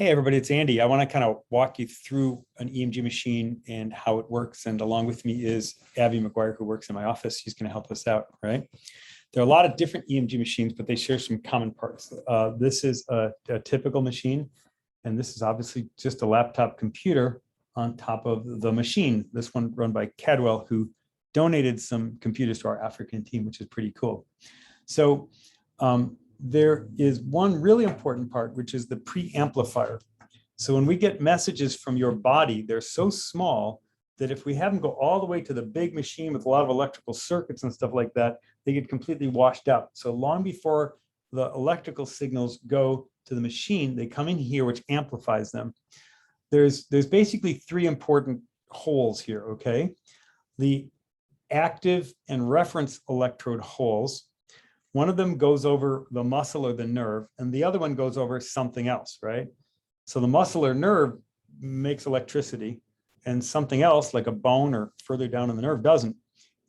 Hey everybody, it's Andy. I want to kind of walk you through an EMG machine and how it works. And along with me is Abby McGuire, who works in my office. She's going to help us out, right? There are a lot of different EMG machines, but they share some common parts. This is a typical machine, and this is obviously just a laptop computer on top of the machine. This one run by Cadwell, who donated some computers to our African team, which is pretty cool. So there is one really important part, which is the preamplifier. So when we get messages from your body, they're so small that if we have them go all the way to the big machine with a lot of electrical circuits and stuff like that, they get completely washed out. So long before the electrical signals go to the machine, they come in here, which amplifies them. There's basically three important holes here, okay? The active and reference electrode holes. One of them goes over the muscle or the nerve, and the other one goes over something else, right? So the muscle or nerve makes electricity, and something else like a bone or further down in the nerve doesn't,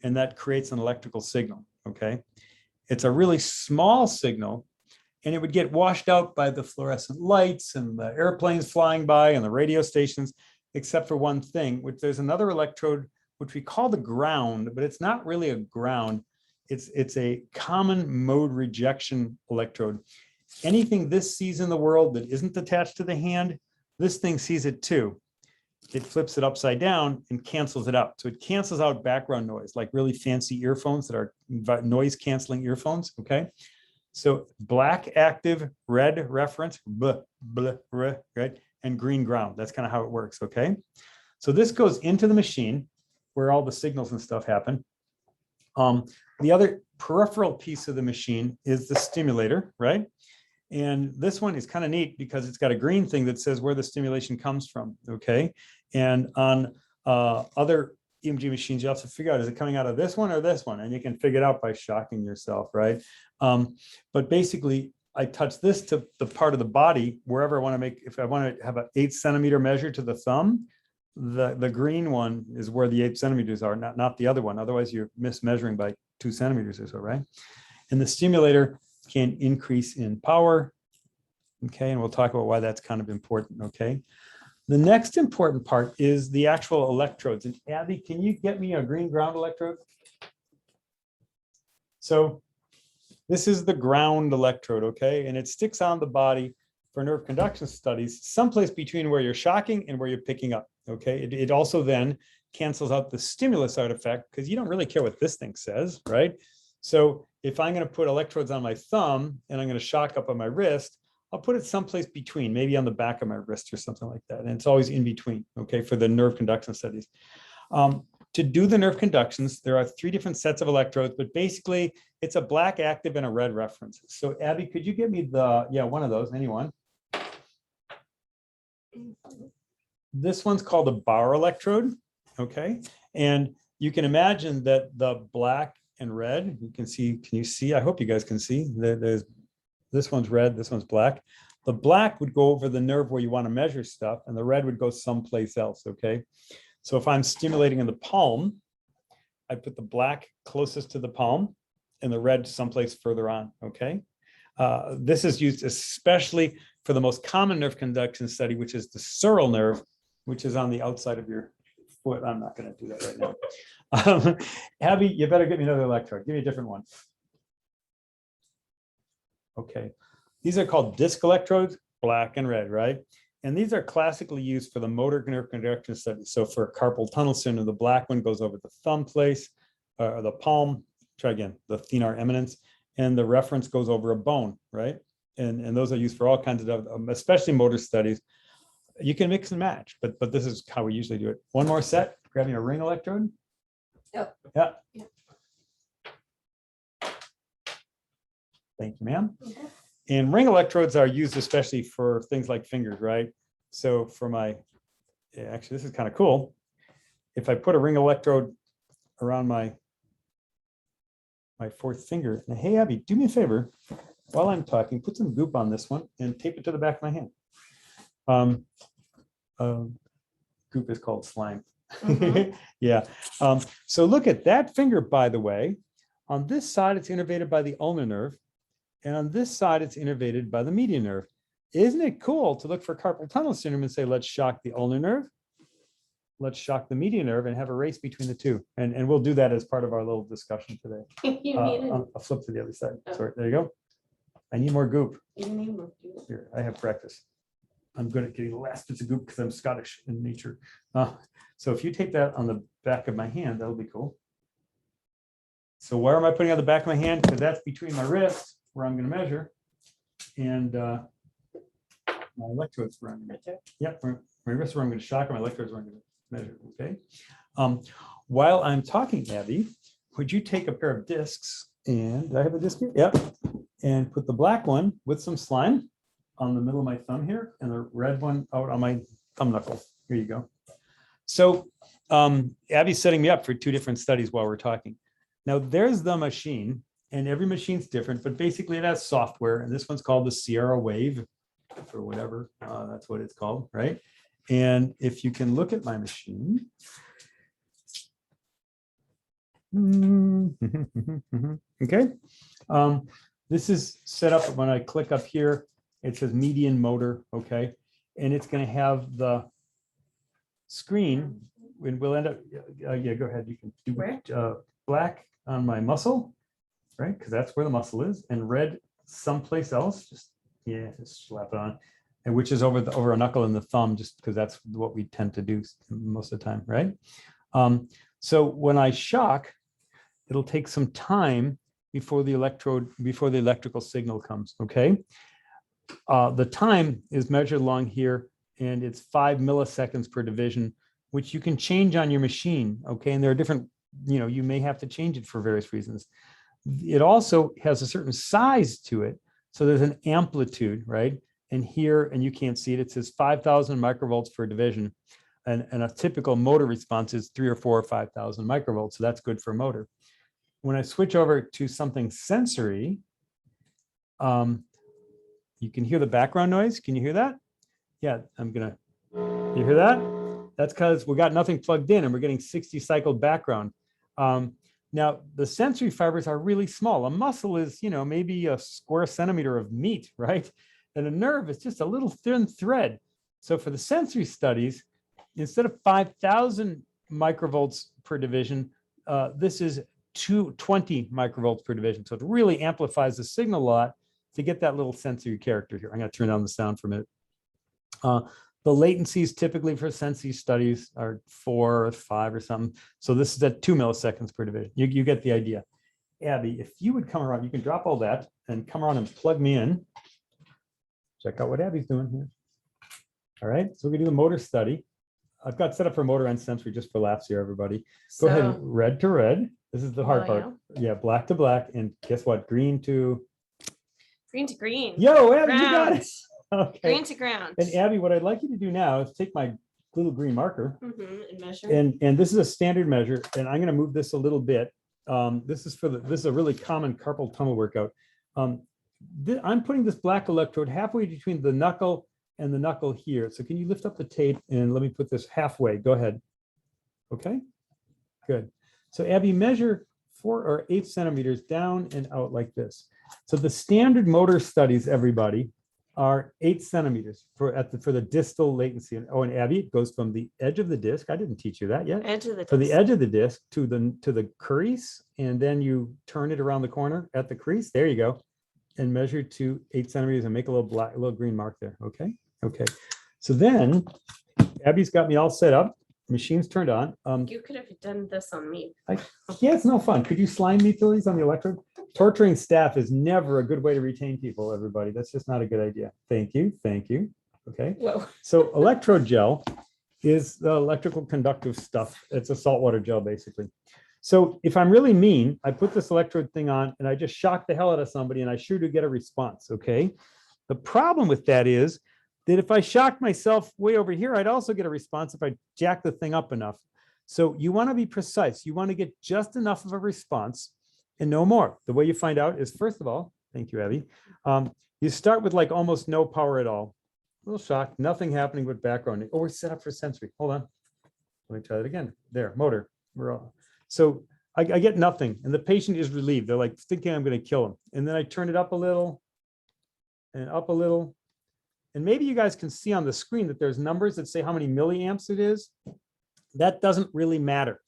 and that creates an electrical signal, okay? It's a really small signal, and it would get washed out by the fluorescent lights and the airplanes flying by and the radio stations, except for one thing, which there's another electrode, which we call the ground, but it's not really a ground. It's a common mode rejection electrode. Anything this sees in the world that isn't attached to the hand, this thing sees it too. It flips it upside down and cancels it out. So it cancels out background noise, like really fancy earphones that are noise canceling earphones, okay? So black active, red reference, right? And green ground. That's kind of how it works, okay? So this goes into the machine where all the signals and stuff happen. The other peripheral piece of the machine is the stimulator, right? And this one is kind of neat because it's got a green thing that says where the stimulation comes from, okay? And on other EMG machines, you have to figure out, is it coming out of this one or this one? And you can figure it out by shocking yourself, right? But basically, I touch this to the part of the body, wherever I want to make, if I want to have an 8 centimeter measure to the thumb, the green one is where the 8 centimeters are, not the other one. Otherwise, you're mismeasuring by 2 centimeters or so, right? And the stimulator can increase in power, okay? And we'll talk about why that's kind of important, okay? The next important part is the actual electrodes. And Abby, can you get me a green ground electrode? So this is the ground electrode, okay? And it sticks on the body for nerve conduction studies, someplace between where you're shocking and where you're picking up, okay? It also then cancels out the stimulus artifact because you don't really care what this thing says, right? So if I'm going to put electrodes on my thumb and I'm going to shock up on my wrist, I'll put it someplace between, maybe on the back of my wrist or something like that. And it's always in between, okay, for the nerve conduction studies. To do the nerve conductions, there are 3 different sets of electrodes, but basically it's a black active and a red reference. So Abby, could you get me one of those, anyone? This one's called a bar electrode, okay? And you can imagine that the black and red, you can see, can you see? I hope you guys can see. There's this one's red, this one's black. The black would go over the nerve where you want to measure stuff, and the red would go someplace else, okay? So if I'm stimulating in the palm, I put the black closest to the palm and the red someplace further on, okay? This is used especially for the most common nerve conduction study, which is the sural nerve, which is on the outside of your foot. I'm not going to do that right now. Abby, you better get me another electrode. Give me a different one. Okay. These are called disc electrodes, black and red, right? And these are classically used for the motor nerve conduction study. So for carpal tunnel syndrome, the black one goes over the thumb place, or the palm, try again, the thenar eminence, and the reference goes over a bone, right? And those are used for all kinds of, especially motor studies. You can mix and match, but this is how we usually do it. One more set, grabbing a ring electrode. Yep. Yeah. Thank you, ma'am. Mm-hmm. And ring electrodes are used especially for things like fingers, right? So for my, actually, this is kind of cool. If I put a ring electrode around my 4th finger, and hey, Abby, do me a favor, while I'm talking, put some goop on this one and tape it to the back of my hand. Goop is called slime. Mm-hmm. Yeah. So look at that finger, by the way. On this side, it's innervated by the ulnar nerve. And on this side, it's innervated by the median nerve. isn't it cool to look for carpal tunnel syndrome and say, let's shock the ulnar nerve, let's shock the median nerve and have a race between the two. And we'll do that as part of our little discussion today. I'll flip to the other side. Oh. Sorry, there you go. I need more goop. You need more goop. Here, I have practice. I'm good at getting last bits of goop because I'm Scottish in nature. So if you take that on the back of my hand, that'll be cool. So where am I putting on the back of my hand? Because that's between my wrists where I'm going to measure. And my electrodes where I'm going to, yeah, my wrists where I'm going to shock, and my electrodes where I'm going to measure. Okay. While I'm talking, Abby, would you take a pair of discs, and do I have a disc here? Yep. And put the black one with some slime on the middle of my thumb here, and the red one out on my thumb knuckle. Here you go. So Abby's setting me up for 2 different studies while we're talking. Now there's the machine, and every machine's different, but basically it has software, and this one's called the Sierra Wave or whatever. That's what it's called, right? And if you can look at my machine. Okay. This is set up when I click up here, it says median motor, okay? And it's going to have the screen, and we'll end up, yeah, go ahead. You can do black on my muscle, right? Because that's where the muscle is, and red someplace else. Just slap it on, and which is over a knuckle and the thumb, just because that's what we tend to do most of the time, right? So when I shock, it'll take some time before the electrical signal comes, okay? The time is measured along here, and it's 5 milliseconds per division, which you can change on your machine, okay? And there are different, you may have to change it for various reasons. It also has a certain size to it. So there's an amplitude, right? And here, and you can't see it, it says 5,000 microvolts per division. And a typical motor response is 3 or 4 or 5,000 microvolts. So that's good for a motor. When I switch over to something sensory, you can hear the background noise. Can you hear that? Yeah, you hear that? That's because we got nothing plugged in and we're getting 60 cycle background. Now, the sensory fibers are really small. A muscle is, maybe a square centimeter of meat, right? And a nerve is just a little thin thread. So for the sensory studies, instead of 5,000 microvolts per division, this is 220 microvolts per division. So it really amplifies the signal a lot to get that little sensory character here. I'm going to turn down the sound for a minute. The latencies typically for sensory studies are 4 or 5 or something. So this is at 2 milliseconds per division. You get the idea. Abby, if you would come around, you can drop all that and come around and plug me in. Check out what Abby's doing here. All right, so we're gonna do the motor study. I've got set up for motor and sensory just for laughs here, everybody. Go ahead, red to red. This is the hard part. Yeah, black to black, and guess what? Green to green. Yo, Abby, you got it. Okay. Green to ground. And Abby, what I'd like you to do now is take my little green marker and measure. And this is a standard measure, and I'm going to move this a little bit. This is a really common carpal tunnel workout. I'm putting this black electrode halfway between the knuckle and the knuckle here. So can you lift up the tape and let me put this halfway? Go ahead. Okay, good. So Abby, measure 4 or 8 centimeters down and out like this. So the standard motor studies, everybody, are 8 centimeters for the distal latency. And Abby, it goes from the edge of the disc. I didn't teach you that yet. Edge of the disc. For the edge of the disc to the crease, and then you turn it around the corner at the crease. There you go, and measure to 8 centimeters and make a little green mark there. Okay. Okay. So then Abby's got me all set up. Machine's turned on. You could have done this on me. Yeah, it's no fun. Could you slime me, Phillies, on the electrode? Torturing staff is never a good way to retain people, everybody. That's just not a good idea. Thank you. Thank you. Okay. Whoa. So electrode gel is the electrical conductive stuff. It's a saltwater gel, basically. So if I'm really mean, I put this electrode thing on and I just shock the hell out of somebody and I sure do get a response, okay? The problem with that is that if I shock myself way over here, I'd also get a response if I jack the thing up enough. So you want to be precise. You want to get just enough of a response and no more. The way you find out is, first of all, thank you, Abby, you start with like almost no power at all. A little shock, nothing happening with background. Oh, we're set up for sensory. Hold on. Let me try that again. There, motor. So I get nothing, and the patient is relieved. They're like thinking I'm going to kill him. And then I turn it up a little and up a little And maybe you guys can see on the screen that there's numbers that say how many milliamps it is. That doesn't really matter.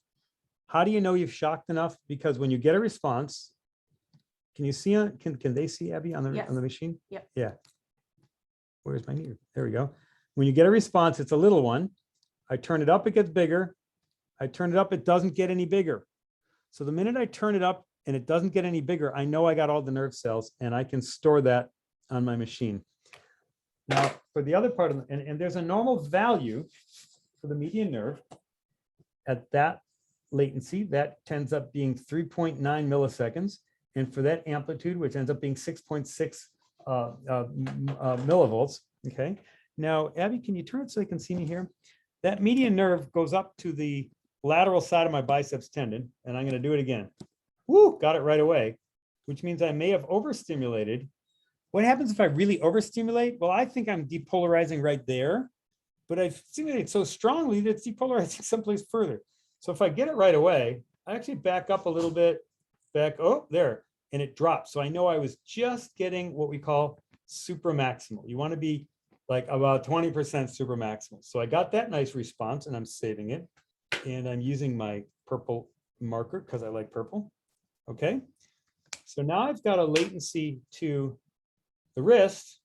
How do you know you've shocked enough? Because when you get a response, can you see on, can they see, Abby, on Yes. the machine? Yep. Yeah. Where's my meter? There we go. When you get a response, it's a little one. I turn it up, it gets bigger. I turn it up, it doesn't get any bigger. So the minute I turn it up and it doesn't get any bigger, I know I got all the nerve cells and I can store that on my machine. Now, for the other part of and there's a normal value for the median nerve at that latency, that ends up being 3.9 milliseconds. And for that amplitude, which ends up being 6.6 millivolts. Okay. Now, Abby, can you turn it so they can see me here? That median nerve goes up to the lateral side of my biceps tendon, and I'm going to do it again. Woo, got it right away, which means I may have overstimulated. What happens if I really overstimulate? Well, I think I'm depolarizing right there, but I've stimulated so strongly that it's depolarizing someplace further. So if I get it right away, I actually back up a little bit, back, oh, there, and it drops. So I know I was just getting what we call supramaximal. You want to be like about 20% supramaximal. So I got that nice response and I'm saving it. And I'm using my purple marker because I like purple. Okay. So now I've got a latency to the wrist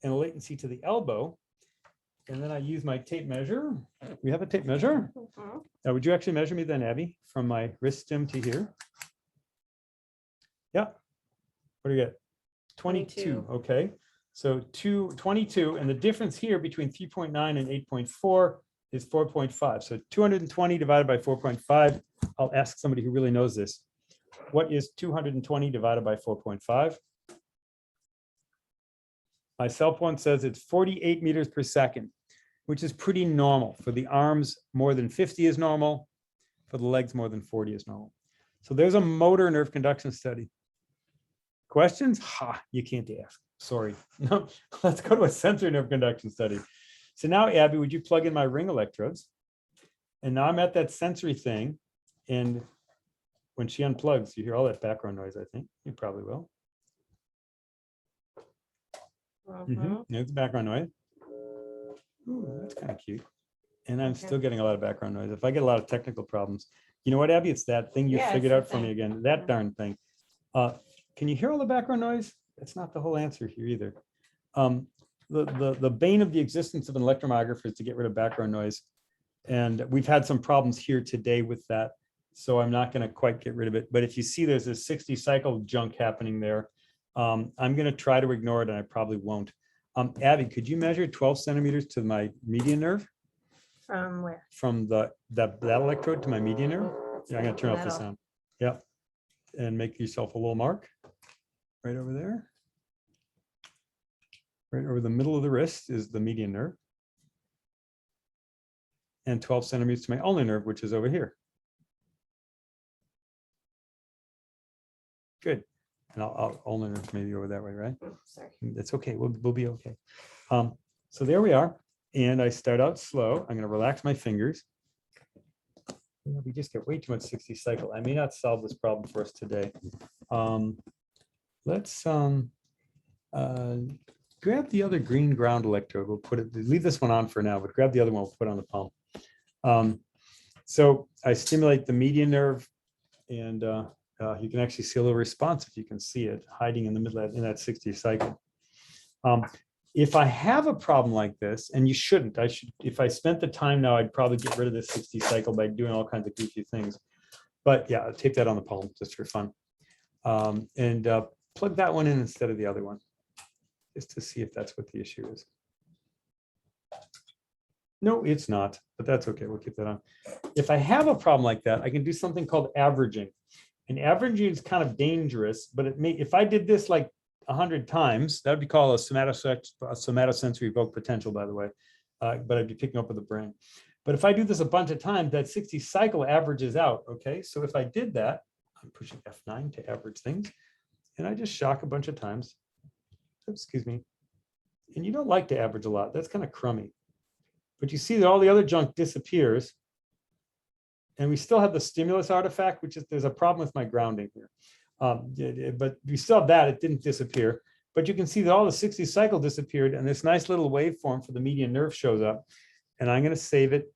and a latency to the elbow. And then I use my tape measure. We have a tape measure. Mhm. Now, would you actually measure me then, Abby, from my wrist stem to here? Yeah. What do you get? 22. Okay. So 22. And the difference here between 3.9 and 8.4 is 4.5. So 220 divided by 4.5. I'll ask somebody who really knows this. What is 220 divided by 4.5? My cell phone says it's 48 meters per second, which is pretty normal. For the arms, more than 50 is normal. For the legs, more than 40 is normal. So there's a motor nerve conduction study. Questions? Ha, you can't ask. Sorry. No, let's go to a sensory nerve conduction study. So now, Abby, would you plug in my ring electrodes? And now I'm at that sensory thing. And when she unplugs, you hear all that background noise, I think. You probably will. It's background noise. Ooh, that's kind of cute. And I'm still getting a lot of background noise. If I get a lot of technical problems, you know what, Abby? It's that thing you figured out for me again. That darn thing. Can you hear all the background noise? That's not the whole answer here either. The bane of the existence of an electromyographer is to get rid of background noise. And we've had some problems here today with that. So I'm not going to quite get rid of it. But if you see there's this 60 cycle junk happening there, I'm going to try to ignore it and I probably won't. Abby, could you measure 12 centimeters to my median nerve? From where? From that electrode to my median nerve? Yeah, I'm going to turn off the sound. Yeah. And make yourself a little mark right over there. Right over the middle of the wrist is the median nerve. And 12 centimeters to my ulnar nerve, which is over here. Good. And I'll ulnar nerve maybe over that way, right? Sorry. It's okay. We'll be okay. So there we are. And I start out slow. I'm going to relax my fingers. You know, we just get way too much 60 cycle. I may not solve this problem for us today. Let's grab the other green ground electrode. We'll put it, leave this one on for now, but grab the other one, we'll put it on the palm. So I stimulate the median nerve and you can actually see a little response if you can see it hiding in the middle in that 60 cycle. If I have a problem like this, and you shouldn't, if I spent the time now, I'd probably get rid of this 60 cycle by doing all kinds of goofy things. But yeah, I'll tape that on the palm just for fun. And plug that one in instead of the other one, just to see if that's what the issue is. No, it's not, but that's okay. We'll keep that on. If I have a problem like that, I can do something called averaging. And averaging is kind of dangerous, but it may, if I did this like 100 times, that would be called a somatosensory evoked potential, by the way, but I'd be picking up with the brain. But if I do this a bunch of times, that 60 cycle averages out, okay? So if I did that, I'm pushing F9 to average things, and I just shock a bunch of times. Excuse me. And you don't like to average a lot. That's kind of crummy. But you see that all the other junk disappears. And we still have the stimulus artifact, which is there's a problem with my grounding here. But we still have that. It didn't disappear. but you can see that all the 60 cycle disappeared and this nice little waveform for the median nerve shows up. And I'm going to save it.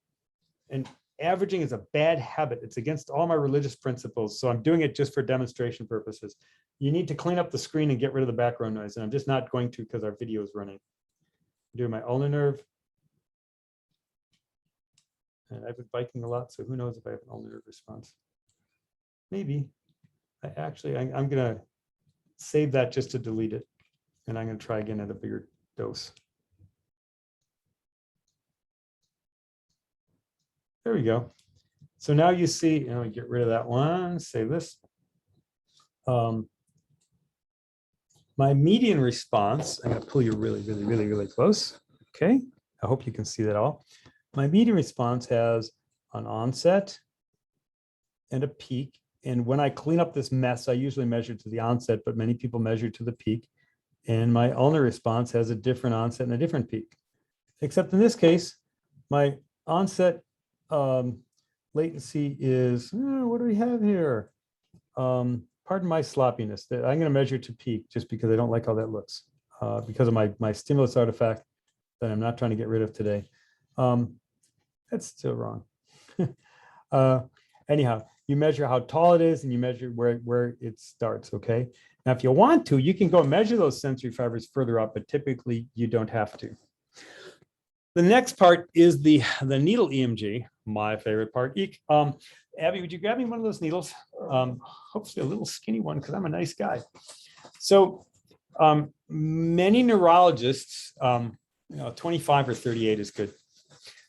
And averaging is a bad habit. It's against all my religious principles. So I'm doing it just for demonstration purposes. You need to clean up the screen and get rid of the background noise. And I'm just not going to because our video is running. I'm doing my ulnar nerve. And I've been biking a lot, so who knows if I have an ulnar nerve response. Maybe. I'm going to save that just to delete it. And I'm going to try again at a bigger dose. There we go. So now you see, get rid of that one, save this. My median response, I'm going to pull you really close. Okay, I hope you can see that all. My median response has an onset and a peak. And when I clean up this mess, I usually measure to the onset, but many people measure to the peak. And my ulnar response has a different onset and a different peak. Except in this case, my onset latency is, what do we have here? Pardon my sloppiness. I'm going to measure to peak just because I don't like how that looks because of my stimulus artifact that I'm not trying to get rid of today. That's still wrong. Anyhow, you measure how tall it is and you measure where it starts, okay? Now, if you want to, you can go measure those sensory fibers further up, but typically you don't have to. The next part is the needle EMG, my favorite part. Abby, would you grab me one of those needles? Hopefully a little skinny one, because I'm a nice guy. So many neurologists, 25 or 38 is good.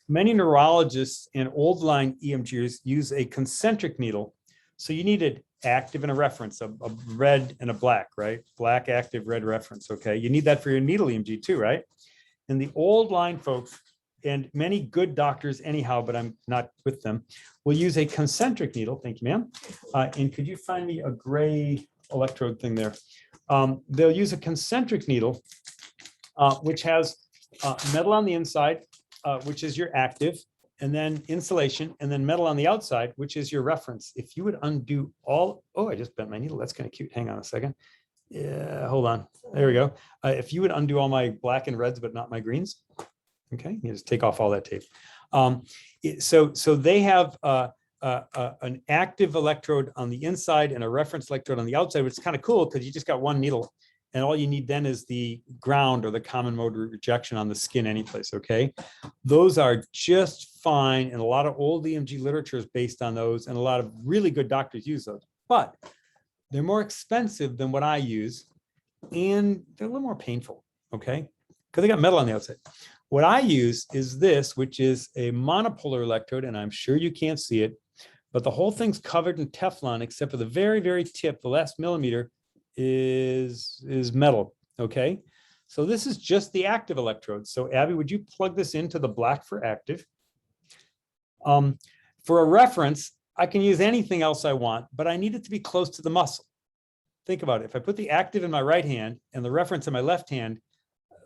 Many neurologists and old line EMGers use a concentric needle. So you need an active and a reference, a red and a black, right? Black active, red reference, okay? You need that for your needle EMG too, right? And the old line folks, and many good doctors anyhow, but I'm not with them, will use a concentric needle. Thank you, ma'am. And could you find me a gray electrode thing there? They'll use a concentric needle, which has metal on the inside, which is your active, and then insulation, and then metal on the outside, which is your reference. If you would undo all, I just bent my needle. That's kind of cute. Hang on a second. Yeah, hold on. There we go. If you would undo all my black and reds, but not my greens. Okay, you just take off all that tape. So they have an active electrode on the inside and a reference electrode on the outside, which is kind of cool because you just got one needle. And all you need then is the ground or the common mode rejection on the skin anyplace, okay? Those are just fine. And a lot of old EMG literature is based on those. And a lot of really good doctors use those. But they're more expensive than what I use. And they're a little more painful, okay? Because they got metal on the outside. What I use is this, which is a monopolar electrode. And I'm sure you can't see it. But the whole thing's covered in Teflon, except for the very tip, the last millimeter, is metal, okay? So this is just the active electrode. So Abby, would you plug this into the black for active? For a reference, I can use anything else I want, but I need it to be close to the muscle. Think about it. If I put the active in my right hand and the reference in my left hand,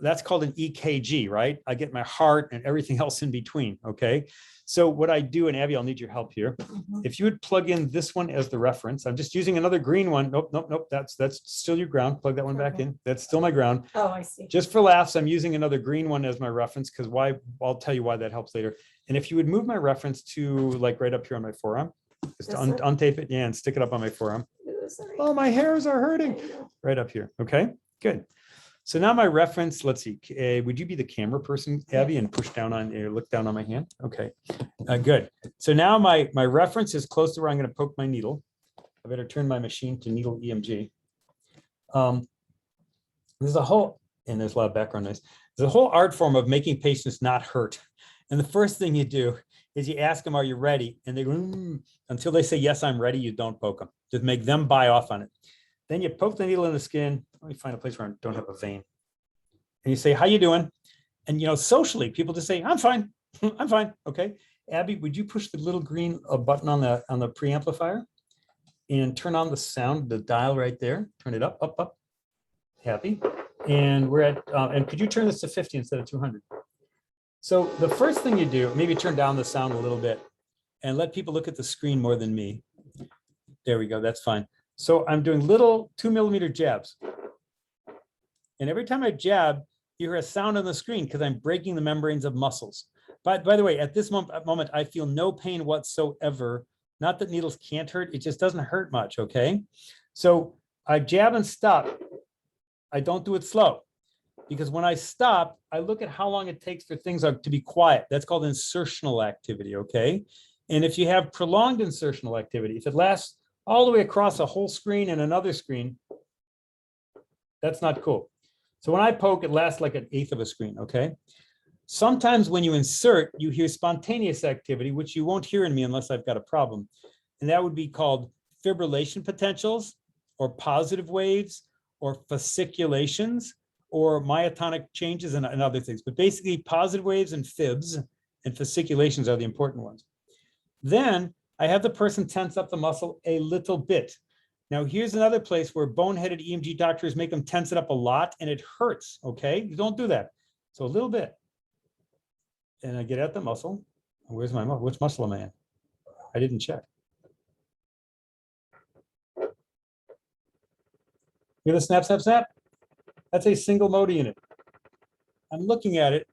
that's called an EKG, right? I get my heart and everything else in between, okay? So what I do, and Abby, I'll need your help here. If you would plug in this one as the reference, I'm just using another green one. Nope. That's still your ground. Plug that one back in. That's still my ground. Oh, I see. Just for laughs, I'm using another green one as my reference because why? I'll tell you why that helps later. And if you would move my reference to like right up here on my forearm, just to untape it, and stick it up on my forearm. Oh, my hairs are hurting. Right up here. Okay, good. So now my reference, let's see, would you be the camera person, Abby, and push down on, look down on my hand? Okay, good. So now my reference is close to where I'm going to poke my needle. I better turn my machine to needle EMG. There's a whole, and there's a lot of background noise. There's a whole art form of making patients not hurt. And the first thing you do is you ask them, are you ready? And they go, until they say, yes, I'm ready, you don't poke them. Just make them buy off on it. Then you poke the needle in the skin. Let me find a place where I don't have a vein. And you say, how you doing? And, socially, people just say, I'm fine. I'm fine. Okay. Abby, would you push the little green button on the preamplifier and turn on the sound, the dial right there? Turn it up. Happy. And we're at, and could you turn this to 50 instead of 200? So the first thing you do, maybe turn down the sound a little bit and let people look at the screen more than me. There we go. That's fine. So I'm doing little 2 millimeter jabs. And every time I jab, you hear a sound on the screen because I'm breaking the membranes of muscles. But by the way, at this moment, I feel no pain whatsoever. Not that needles can't hurt, it just doesn't hurt much, okay? So I jab and stop. I don't do it slow because when I stop, I look at how long it takes for things to be quiet. That's called insertional activity, okay? And if you have prolonged insertional activity, if it lasts all the way across a whole screen and another screen, that's not cool. So when I poke, it lasts like an eighth of a screen, okay? Sometimes when you insert, you hear spontaneous activity, which you won't hear in me unless I've got a problem. And that would be called fibrillation potentials or positive waves or fasciculations or myotonic changes and other things. But basically positive waves and fibs and fasciculations are the important ones. Then I have the person tense up the muscle a little bit. Now here's another place where boneheaded EMG doctors make them tense it up a lot and it hurts, okay? You don't do that. So a little bit. And I get at the muscle. Where's my muscle? Which muscle am I in? I didn't check. Hear the snap, snap, snap? That's a single motor unit. I'm looking at it,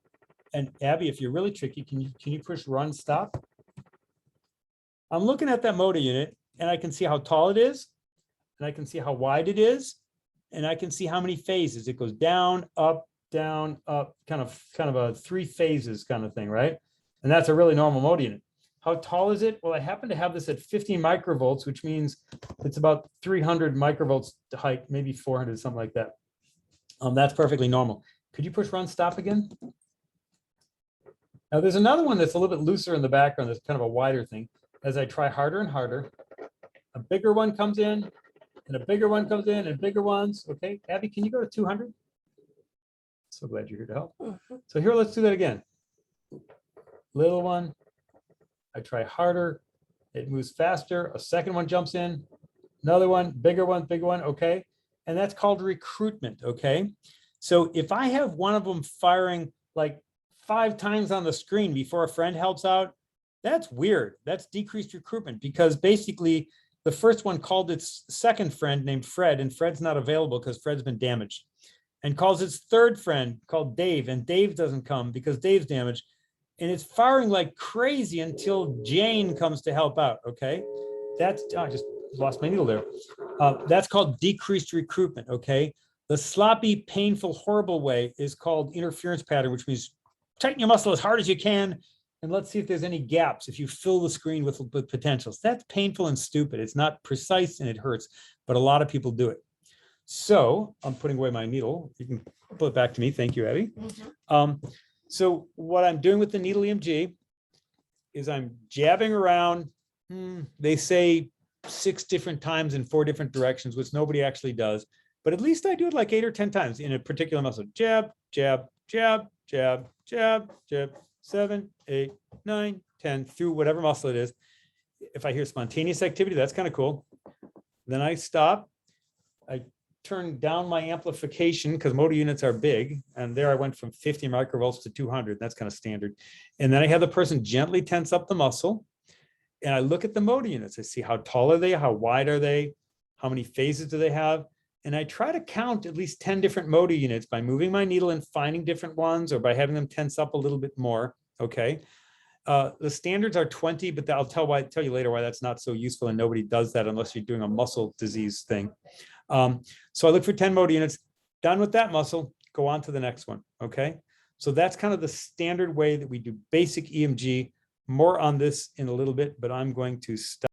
and Abby, if you're really tricky, can you push run stop? I'm looking at that motor unit, and I can see how tall it is, and I can see how wide it is, and I can see how many phases. It goes down, up, kind of a 3 phases kind of thing, right? And that's a really normal motor unit. How tall is it? Well, I happen to have this at 50 microvolts, which means it's about 300 microvolts to height, maybe 400, something like that. That's perfectly normal. Could you push run stop again? Now there's another one that's a little bit looser in the background. That's kind of a wider thing. As I try harder and harder, a bigger one comes in, and a bigger one comes in, and bigger ones. Okay, Abby, can you go to 200? So glad you're here to help. So here, let's do that again. Little one, I try harder, it moves faster, a second one jumps in, another one, bigger one, okay? And that's called recruitment, okay? So if I have one of them firing like 5 times on the screen before a friend helps out, that's weird. That's decreased recruitment because basically the first one called its second friend named Fred, and Fred's not available because Fred's been damaged, and calls its third friend called Dave, and Dave doesn't come because Dave's damaged. And it's firing like crazy until Jane comes to help out, okay? That's, I just lost my needle there. That's called decreased recruitment, okay? The sloppy, painful, horrible way is called interference pattern, which means tighten your muscle as hard as you can, and let's see if there's any gaps if you fill the screen with potentials. That's painful and stupid. It's not precise and it hurts, but a lot of people do it. So I'm putting away my needle. You can pull it back to me. Thank you, Abby. So what I'm doing with the needle EMG is I'm jabbing around, they say 6 different times in 4 different directions, which nobody actually does, but at least I do it like 8 or 10 times in a particular muscle. Jab, jab, jab, jab, jab, jab, 7, 8, 9, 10, through whatever muscle it is. If I hear spontaneous activity, that's kind of cool. Then I stop. I turn down my amplification because motor units are big. And there I went from 50 microvolts to 200. That's kind of standard. And then I have the person gently tense up the muscle. And I look at the motor units. I see how tall are they? How wide are they? How many phases do they have? And I try to count at least 10 different motor units by moving my needle and finding different ones or by having them tense up a little bit more. Okay. The standards are 20, but I'll tell you later why that's not so useful. And nobody does that unless you're doing a muscle disease thing. So I look for 10 motor units, done with that muscle, go on to the next one, okay? So that's kind of the standard way that we do basic EMG. More on this in a little bit, but I'm going to stop.